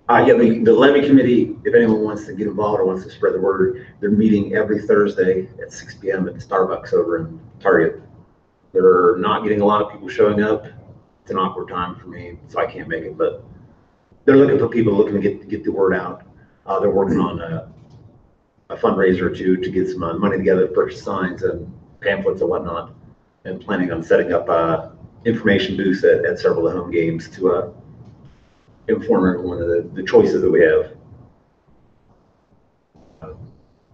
Yeah, the levy committee, if anyone wants to get involved or wants to spread the word, they're meeting every Thursday at 6 p.m. at the Starbucks over in Target. They're not getting a lot of people showing up. It's an awkward time for me, so I can't make it, but they're looking for people looking to get the word out. They're working on a fundraiser or two to get some money together to purchase signs and pamphlets and whatnot, and planning on setting up information booths at several of the home games to inform everyone of the choices that we have.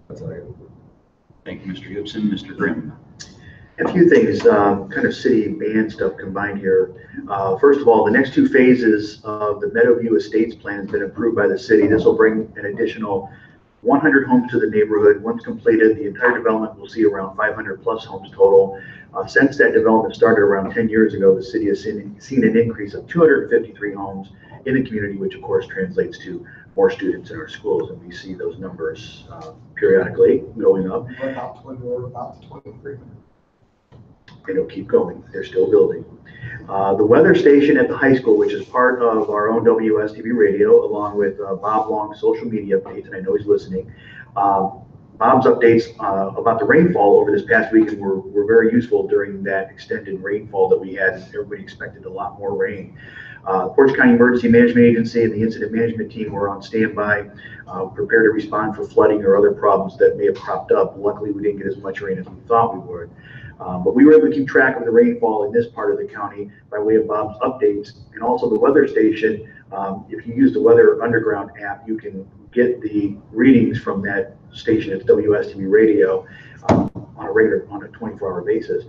That's all I have. Thank you, Mr. Gibson. Mr. Grimm. A few things, kind of city band stuff combined here. First of all, the next 2 phases of the Meadowview Estates plan has been approved by the city. This will bring an additional 100 homes to the neighborhood. Once completed, the entire development will see around 500 plus homes total. Since that development started around 10 years ago, the city has seen an increase of 253 homes in the community, which of course translates to more students in our schools. And we see those numbers periodically going up. We're about 23. It'll keep going. They're still building. The weather station at the high school, which is part of our own WSTV radio, along with Bob Long's social media updates, and I know he's listening, Bob's updates about the rainfall over this past weekend were very useful during that extended rainfall that we had. Everybody expected a lot more rain. Portage County Emergency Management Agency and the incident management team were on standby, prepared to respond for flooding or other problems that may have cropped up. Luckily, we didn't get as much rain as we thought we would. But we were able to keep track of the rainfall in this part of the county by way of Bob's updates, and also the weather station. If you use the Weather Underground app, you can get the readings from that station. It's WSTV Radio on a 24-hour basis.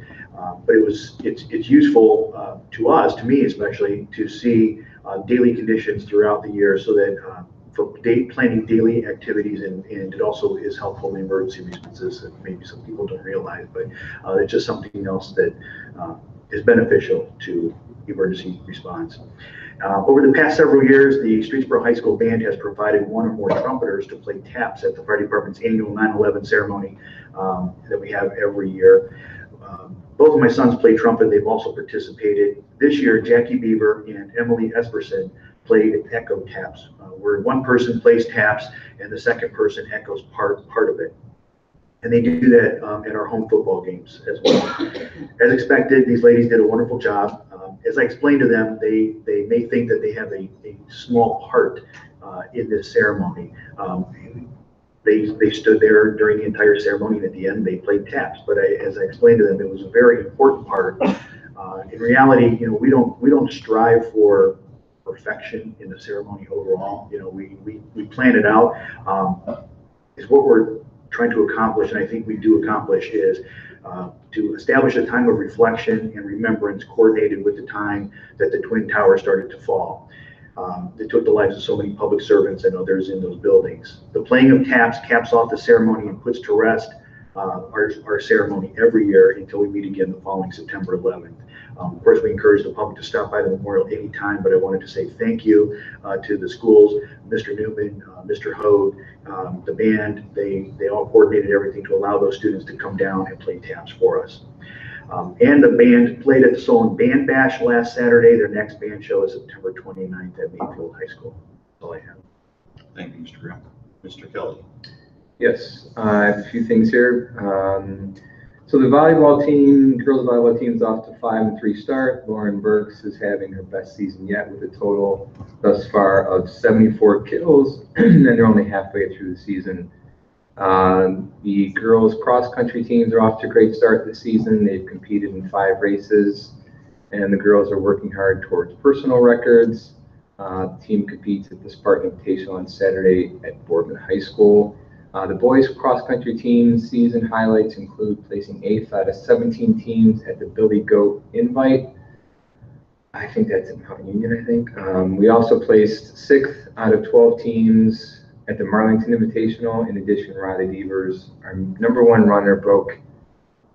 But it's useful to us, to me especially, to see daily conditions throughout the year, so that for planning daily activities, and it also is helpful in emergency responses that maybe some people don't realize, but it's just something else that is beneficial to emergency response. Over the past several years, the Streetsboro High School Band has provided one or more trumpeters to play taps at the fire department's annual 9/11 ceremony that we have every year. Both of my sons play trumpet. They've also participated. This year, Jackie Beaver and Emily Esperson played echo taps, where one person plays taps and the second person echoes part of it. And they do that at our home football games as well. As expected, these ladies did a wonderful job. As I explained to them, they may think that they have a small part in this ceremony. They stood there during the entire ceremony, and at the end they played taps. But as I explained to them, it was a very important part. In reality, we don't strive for perfection in the ceremony overall. We plan it out. Is what we're trying to accomplish, and I think we do accomplish, is to establish a time of reflection and remembrance coordinated with the time that the Twin Towers started to fall. That took the lives of so many public servants and others in those buildings. The playing of taps caps off the ceremony and puts to rest our ceremony every year until we meet again the following September 11th. Of course, we encourage the public to stop by the memorial anytime, but I wanted to say thank you to the schools, Mr. Newman, Mr. Hode, the band. They all coordinated everything to allow those students to come down and play taps for us. And the band played at the Solon Band Bash last Saturday. Their next band show is September 29th at Mayfield High School. That's all I have. Thank you, Mr. Graham. Mr. Kelly. Yes, I have a few things here. So the volleyball team, girls volleyball team, is off to 5-3 start. Lauren Burks is having her best season yet with a total thus far of 74 kills, and they're only halfway through the season. The girls cross-country teams are off to a great start this season. They've competed in 5 races, and the girls are working hard towards personal records. The team competes at the Spartan Invitational on Saturday at Boardman High School. The boys cross-country team season highlights include placing 8th out of 17 teams at the Billy Goat Invite. I think that's in Mount Union, I think. We also placed 6th out of 12 teams at the Marlington Invitational. In addition, Riley Devers, our #1 runner,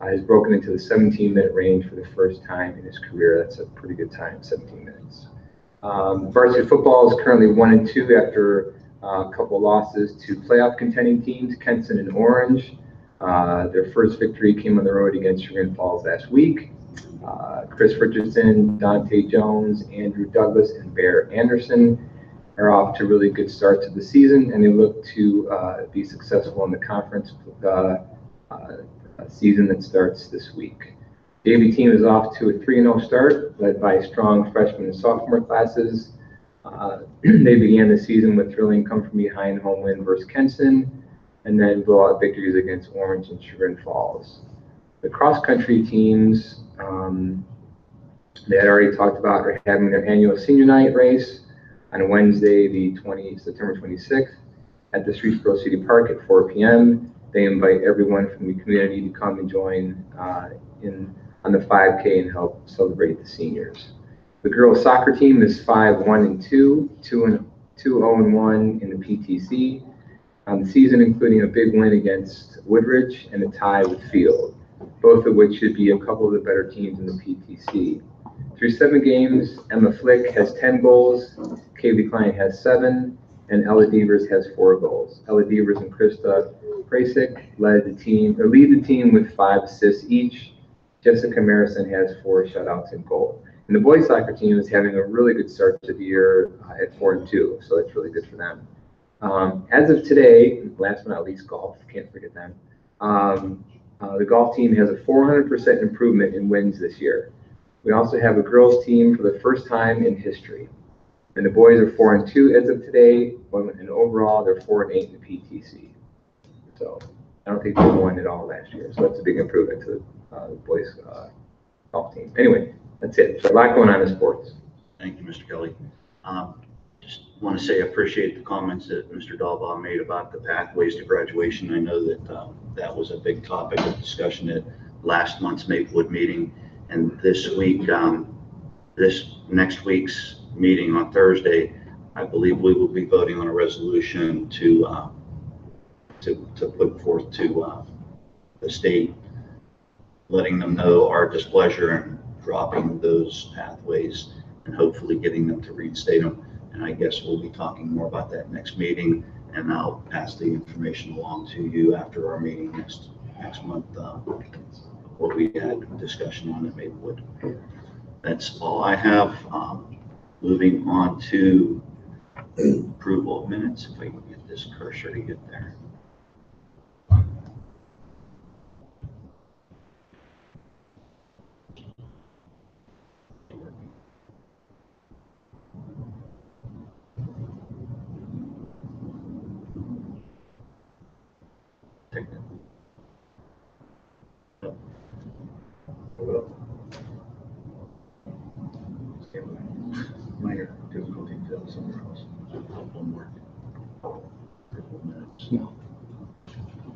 has broken into the 17-minute range for the first time in his career. That's a pretty good time, 17 minutes. Varsity football is currently 1-2 after a couple losses to playoff contending teams, Kenson and Orange. Their first victory came on the road against Chagrin Falls last week. Chris Richardson, Dante Jones, Andrew Douglas, and Bear Anderson are off to really good starts of the season, and they look to be successful in the conference season that starts this week. The JV team is off to a 3-0 start, led by strong freshman and sophomore classes. They began the season with thrilling come-from-behind home win versus Kenson, and then blowout victories against Orange and Chagrin Falls. The cross-country teams that I already talked about are having their annual senior night race on Wednesday, September 26th, at the Streetsboro City Park at 4 p.m. They invite everyone from the community to come and join on the 5K and help celebrate the seniors. The girls soccer team is 5-1-2, 2-0-1 in the PTC on the season, including a big win against Woodridge and a tie with Field, both of which should be a couple of the better teams in the PTC. Through 7 games, Emma Flick has 10 goals, Kaylee Klein has 7, and Ella Devers has 4 goals. Ella Devers and Krista Prasic lead the team with 5 assists each. Jessica Marison has 4 shutouts in goal. And the boys soccer team is having a really good start to the year at 4-2, so that's really good for them. As of today, last but not least, golf, can't forget them. The golf team has a 400% improvement in wins this year. We also have a girls team for the first time in history. And the boys are 4-2 as of today, and overall they're 4-8 in the PTC. So I don't think they won at all last year. So that's a big improvement to the boys golf team. Anyway, that's it. So a lot going on in sports. Thank you, Mr. Kelly. Just want to say I appreciate the comments that Mr. Dalbaugh made about the pathways to graduation. I know that that was a big topic of discussion at last month's Maplewood meeting. And this week, this next week's meeting on Thursday, I believe we will be voting on a resolution to put forth to the state, letting them know our displeasure in dropping those pathways and hopefully getting them to reinstate them. And I guess we'll be talking more about that next meeting, and I'll pass the information along to you after our meeting next month, what we had discussion on at Maplewood. That's all I have. Moving on to approval of minutes, if I can get this cursor to get there. Minor difficulty to somewhere else. One more. Approval minutes. No.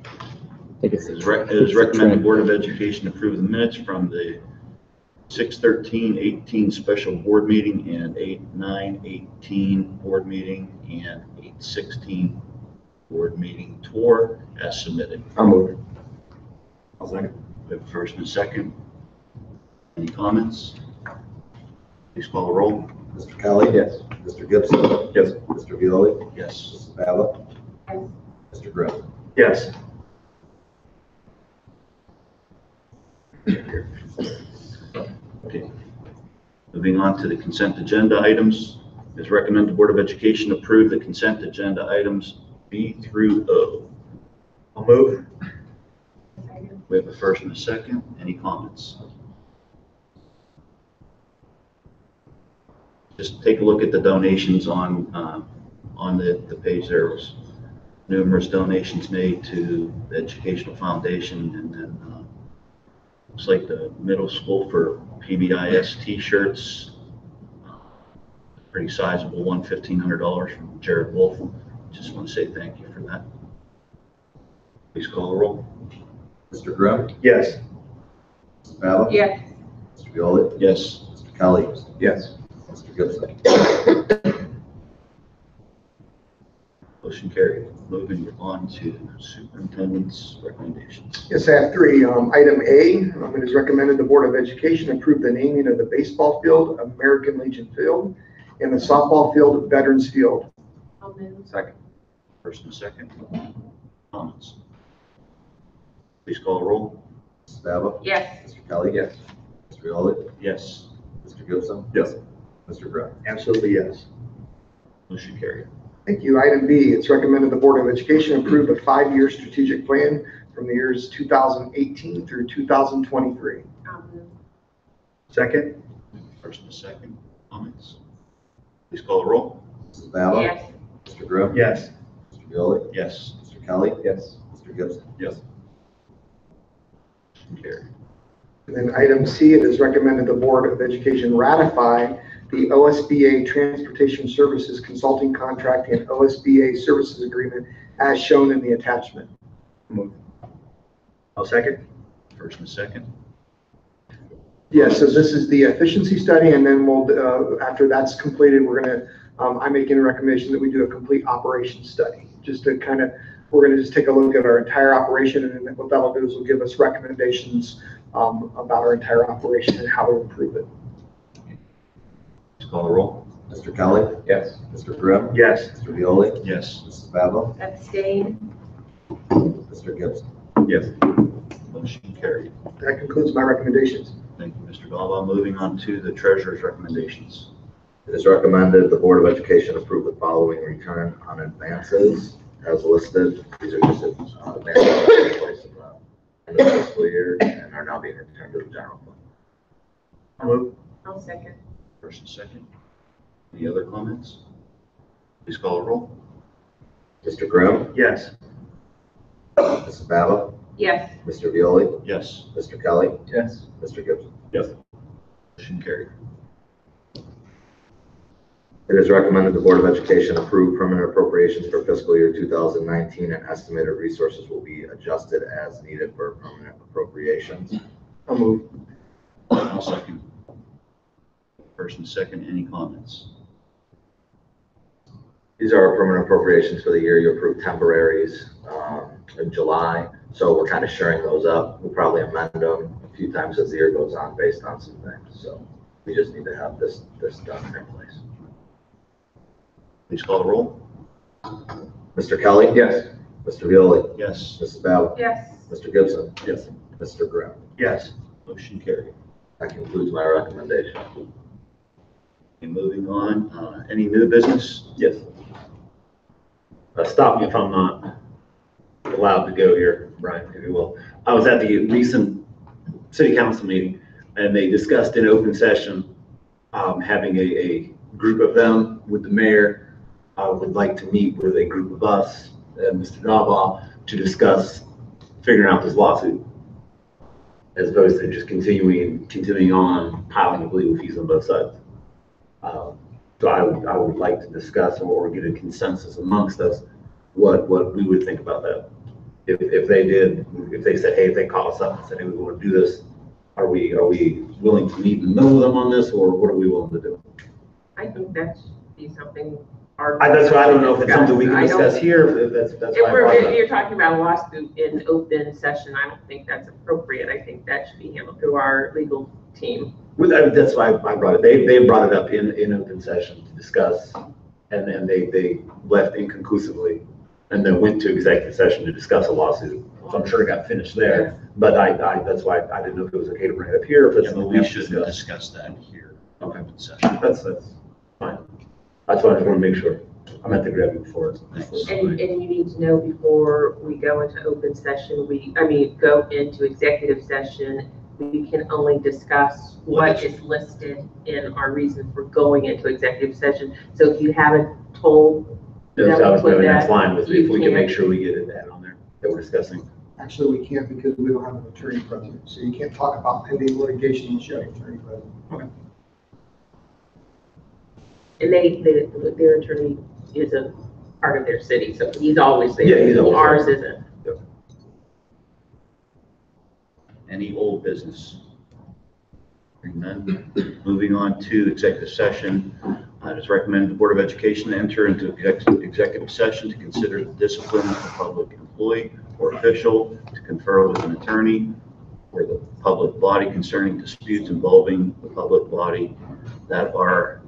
I think it's It is recommended the Board of Education approve the minutes from the 6/13/18 special board meeting and 8/9/18 board meeting and 8/16 board meeting tour as submitted. I'll move. I'll second. We have a first and a second. Any comments? Please call the roll. Mr. Kelly? Yes. Mr. Gibson? Yes. Mr. Violi? Yes. Mrs. Baba? Yes. Mr. Grimm? Yes. Okay. Moving on to the consent agenda items. It is recommended the Board of Education approve the consent agenda items B through O. I'll move. We have a first and a second. Any comments? Just take a look at the donations on the page. There was numerous donations made to the Educational Foundation, and then looks like the middle school for PBIS T-shirts. Pretty sizable one, $1,500 from Jared Wolf. Just want to say thank you for that. Please call the roll. Mr. Grimm? Yes. Mrs. Baba? Yes. Mr. Violi? Yes. Mr. Kelly? Yes. Mr. Gibson? Motion carried. Moving on to superintendent's recommendations. Yes, I have three. Item A, it is recommended the Board of Education approve the naming of the baseball field, American Legion Field, and the softball field, Veterans Field. I'll move. Second. First and second. Comments? Please call the roll. Mrs. Baba? Yes. Mr. Kelly? Yes. Mr. Violi? Yes. Mr. Gibson? Yes. Mr. Grimm? Absolutely yes. Motion carried. Thank you. Item B, it's recommended the Board of Education approve the 5-year strategic plan from the years 2018 through 2023. I'll move. Second? First and second. Comments? Please call the roll. Mrs. Baba? Yes. Mr. Grimm? Yes. Mr. Violi? Yes. Mr. Kelly? Yes. Mr. Gibson? Yes. Motion carried. And then item C, it is recommended the Board of Education ratify the OSBA Transportation Services Consulting Contract and OSBA Services Agreement as shown in the attachment. Move. I'll second. First and second. Yes, so this is the efficiency study, and then we'll, after that's completed, we're gonna, I'm making a recommendation that we do a complete operations study, just to kind of, we're gonna just take a look at our entire operation, and then what that'll do is will give us recommendations about our entire operation and how to improve it. Please call the roll. Mr. Kelly? Yes. Mr. Grimm? Yes. Mr. Violi? Yes. Mrs. Baba? Abstain. Mr. Gibson? Yes. Motion carried. That concludes my recommendations. Thank you, Mr. Galva. Moving on to the treasurer's recommendations. It is recommended the Board of Education approve the following return on advances as listed. These are just advances in place of the end of the fiscal year and are now being returned to the general fund. I'll move. I'll second. First and second. Any other comments? Please call a roll. Mr. Grimm? Yes. Mrs. Baba? Yes. Mr. Violi? Yes. Mr. Kelly? Yes. Mr. Gibson? Motion carried. It is recommended the Board of Education approve permanent appropriations for fiscal year 2019 and estimated resources will be adjusted as needed for permanent appropriations. I'll move. I'll second. First and second, any comments? These are our permanent appropriations for the year. You approved temporaries in July, so we're kind of sharing those up. We'll probably amend them a few times as the year goes on based on some things. So we just need to have this done in place. Please call the roll. Mr. Kelly? Yes. Mr. Violi? Yes. Mrs. Bell? Yes. Mr. Gibson? Yes. Mr. Grimm? Yes. Motion carried. That concludes my recommendation. And moving on, any new business? Yes. Stop me if I'm not allowed to go here, Brian, if you will. I was at the recent city council meeting and they discussed in open session, having a group of them with the mayor. Would like to meet with a group of us and Mr. Nava to discuss figuring out this lawsuit. As opposed to just continuing on piling of legal fees on both sides. So I would like to discuss or get a consensus amongst us what we would think about that. If they said, hey, if they call us up and said, hey, we want to do this, are we willing to meet in the middle of them on this, or what are we willing to do? I think that should be something. That's why I don't know if it's something we can I don't- discuss here, if that's If why I brought it up. you're talking about a lawsuit in open session, I don't think that's appropriate. I think that should be handled through our legal team. That's why I brought it. They brought it up in open session to discuss, and then they left inconclusively, and then went to executive session to discuss a lawsuit. So I'm sure it got finished there, but that's why I didn't know if it was okay to bring it up here, if it's Yeah, but something we we should should discuss. discuss that here. Okay. Open session. That's fine. That's why I just want to make sure. I meant to grab you before. Thanks. And you need to know before we go into open session, go into executive session, we can only discuss what is listed in our reason for going into executive session. So if you haven't told, That's how I was Put moving, that's that- fine with me, if we you can make can't- sure we get it that on there that we're discussing. Actually, we can't because we don't have an attorney present, so you can't talk about pending litigation unless you have an attorney present. and their attorney is a part of their city, so he's always there. Yeah, he's always there. Ours isn't. Any old business? Hearing none. Moving on to executive session. It is recommended the Board of Education enter into executive session to consider the discipline of a public employee or official, to confer with an attorney or the public body concerning disputes involving the public body that are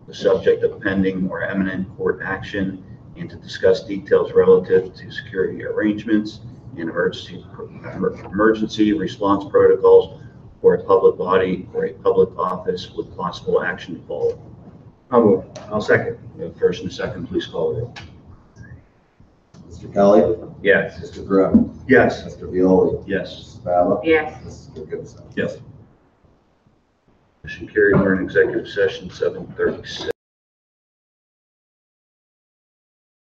the subject of pending or imminent court action, and to discuss details relative to security arrangements and emergency response protocols for a public body or a public office with possible action to follow. I'll move. I'll second. We have first and second, please call the roll. Mr. Kelly? Yes. Mr. Grimm? Yes. Mr. Violi? Yes. Mrs. Bella? Yes. Mr. Gibson? Yes. Motion carried. We're in executive session 7:36.